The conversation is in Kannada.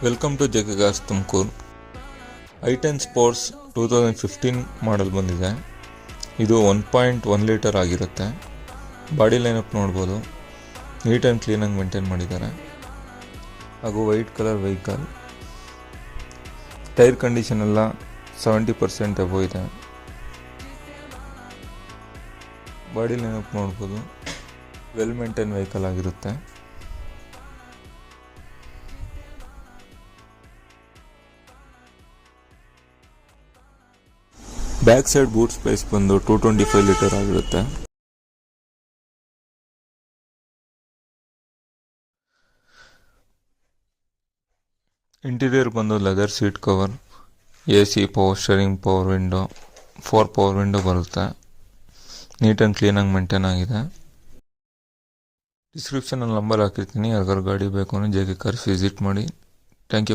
Welcome to JK. Cars Tumakuru. i10 sports 2015 model ಬಂದಿದೆ. ಇದು 1.1 ಲೀಟರ್ ಆಗಿರುತ್ತೆ. ಬಾಡಿ ಲೈನಪ್ ನೋಡ್ಬೋದು, ನೀಟ್ ಆ್ಯಂಡ್ ಕ್ಲೀನಾಗಿ ಮೇಂಟೈನ್ ಮಾಡಿದ್ದಾರೆ. ಹಾಗೂ white colour vehicle. Tyre condition ಎಲ್ಲ 70% ಅಬೋ ಇದೆ. ಬಾಡಿ ಲೈನಪ್ ನೋಡ್ಬೋದು, ವೆಲ್ ಮೇಂಟೈನ್ ವೆಹಿಕಲ್ ಆಗಿರುತ್ತೆ. ಬ್ಯಾಕ್ ಸೈಡ್ ಬೂಟ್ ಸ್ಪೇಸ್ ಬಂದು 225 ಲೀಟರ್ ಆಗಿರುತ್ತೆ. ಇಂಟೀರಿಯರ್ ಬಂದು leather seat cover, AC, power steering, power window, 4 power window ಬರುತ್ತೆ. ನೀಟ್ ಆ್ಯಂಡ್ ಕ್ಲೀನಾಗಿ ಮೇಂಟೈನ್ ಆಗಿದೆ. ಡಿಸ್ಕ್ರಿಪ್ಷನಲ್ಲಿ ನಂಬರ್ ಹಾಕಿರ್ತೀನಿ, ಯಾರಿಗಾರು ಗಾಡಿ ಬೇಕು ಅಂದರೆ ಜೆ.ಕೆ. ಕಾರ್ಸ್ ವಿಸಿಟ್ ಮಾಡಿ. Thank you.